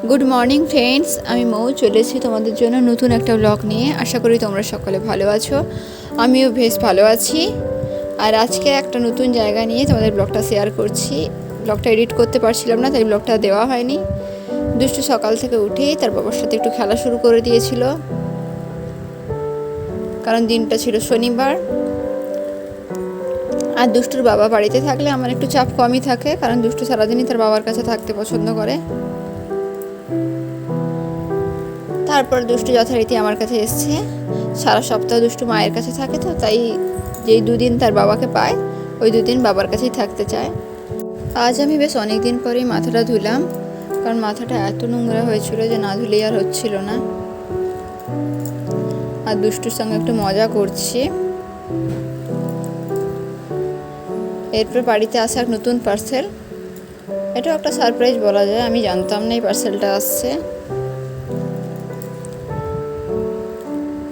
Good morning friends, আমি মৌ চলে এসেছি তোমাদের জন্য নতুন একটা ব্লগ নিয়ে। আশা করি তোমরা সকলে ভালো আছো, আমিও বেশ ভালো আছি। আর আজকে একটা নতুন জায়গা নিয়ে তোমাদের ব্লগটা শেয়ার করছি। ব্লগটা এডিট করতে পারছিলাম না, তাই ব্লগটা দেওয়া হয়নি। দুষ্টু সকাল থেকে উঠেই তার বাবার সাথে একটু খেলা শুরু করে দিয়েছিল, কারণ দিনটা ছিল শনিবার। আর দুষ্টুর বাবা বাড়িতে থাকলে আমার একটু চাপ কমই থাকে, কারণ দুষ্টু সারাদিনই তার বাবার কাছে থাকতে পছন্দ করে। তারপর দুষ্টু যথারীতি আমার কাছে এসছে। সারা সপ্তাহ দুষ্টু মায়ের কাছে থাকে, তো তাই যেই দুদিন তার বাবাকে পায় ওই দুদিন বাবার কাছেই থাকতে চায়। আজ আমি বেশ অনেক দিন পরেই মাথাটা ধুলাম, কারণ মাথাটা এত নোংরা হয়েছিল যে না ধুলেই আর হচ্ছিল না। আর দুষ্টুর সঙ্গে একটু মজা করছি। এরপর বাড়িতে আসা এক নতুন পার্সেল, এটাও একটা সারপ্রাইজ বলা যায়। আমি জানতাম না এই পার্সেলটা আসছে।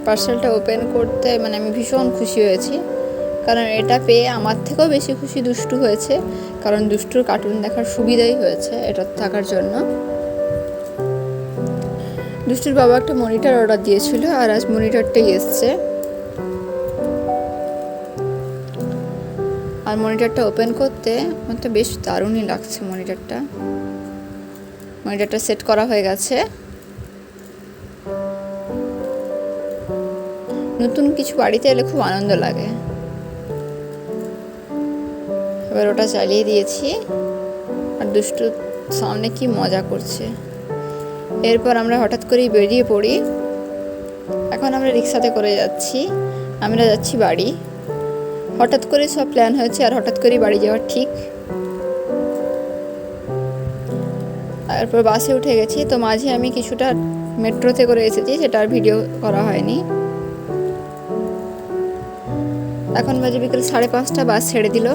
পার্সেলটা ওপেন করতে আমি ভীষণ খুশি হয়েছি, কারণ এটা পেয়ে আমার থেকেও বেশি খুশি দুষ্টু হয়েছে, কারণ দুষ্টুর কার্টুন দেখার সুবিধাই হয়েছে এটা থাকার জন্য। দুষ্টুর বাবা একটা মনিটর অর্ডার দিয়েছিল, আর আজ মনিটরটাই এসছে। আর মনিটরটা ওপেন করতে আমার তো বেশ দারুণই লাগছে। মনিটরটা সেট করা হয়ে গেছে। নতুন কিছু বাড়িতে এলে খুব আনন্দ লাগে। এবার ওটা চালিয়ে দিয়েছি, আর দুষ্টু সামনে কি মজা করছে। এরপর আমরা হঠাৎ করেই বেরিয়ে পড়ি। এখন আমরা রিক্সাতে করে যাচ্ছি, আমরা যাচ্ছি বাড়ি। হঠাৎ করে সব প্ল্যান হয়েছে, আর হঠাৎ করেই বাড়ি যাওয়ার ঠিক। তারপর বাসে উঠে গেছি, তো মাঝে আমি কিছুটা মেট্রোতে করে এসেছি, সেটা আর ভিডিও করা হয়নি। এখন বাজে বিকেল 5:30, বাস ছেড়ে দিল।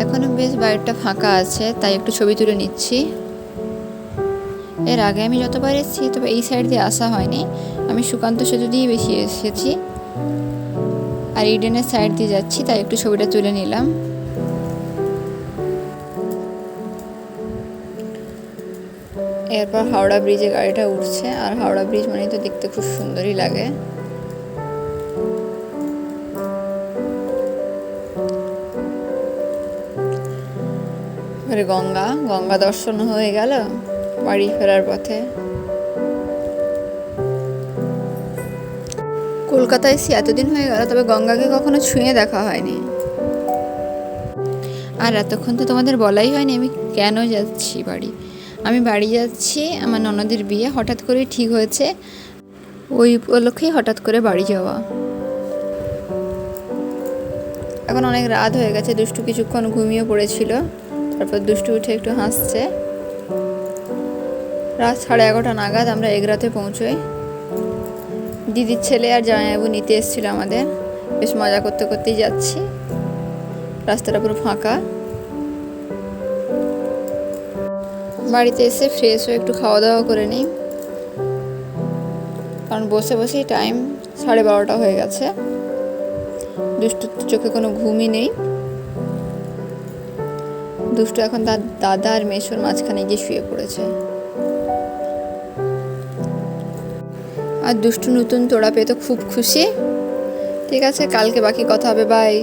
এখনও বেশ বাইরটা ফাঁকা আছে, তাই একটু ছবি তুলে নিচ্ছি। এর আগে আমি যতবার এসেছি, তবে এই সাইড দিয়ে আসা হয়নি। আমি সুকান্ত সেতু দিয়ে বেশি এসেছি, আর ইডেনের সাইড দিয়ে যাচ্ছি, তাই একটু ছবিটা তুলে নিলাম। এরপর হাওড়া ব্রিজে গাড়িটা উঠছে, আর হাওড়া ব্রিজ মানে তো দেখতে খুব সুন্দরই লাগে। এবারে গঙ্গা দর্শন হয়ে গেল বাড়ি ফেরার পথে। কলকাতায় এসে এতদিন হয়ে গেল, তবে গঙ্গাকে কখনো ছুঁয়ে দেখা হয়নি। আর এতক্ষণ তো তোমাদের বলাই হয়নি আমি কেন যাচ্ছি বাড়ি। আমি বাড়ি যাচ্ছি, আমার ননদের বিয়ে হঠাৎ করে ঠিক হয়েছে, ওই উপলক্ষেই হঠাৎ করে বাড়ি যাওয়া। এখন অনেক রাত হয়ে গেছে, দুষ্টু কিছুক্ষণ ঘুমিয়ে পড়েছিল। তারপর দুষ্টু উঠে একটু হাসছে। রাত 11:30 নাগাদ আমরা এগরাতে পৌঁছোই। দিদির ছেলে আর জামাইবাবু নিতে এসেছিল আমাদের। বেশ মজা করতে করতেই যাচ্ছি, রাস্তাটা পুরো ফাঁকা। বাড়িতে এসে ফ্রেশ হয়ে একটু খাওয়া দাওয়া করে নিই, কারণ বসে বসেই টাইম 12:30 হয়ে গেছে। দুষ্টুর চোখে কোনো ঘুমই নেই। দুষ্টু এখন তার দাদা আর মেসোর মাঝখানে গিয়ে শুয়ে পড়েছে। আর দুষ্টু নতুন তোড়া পেয়ে তো খুব খুশি। ঠিক আছে, কালকে বাকি কথা হবে, বাই।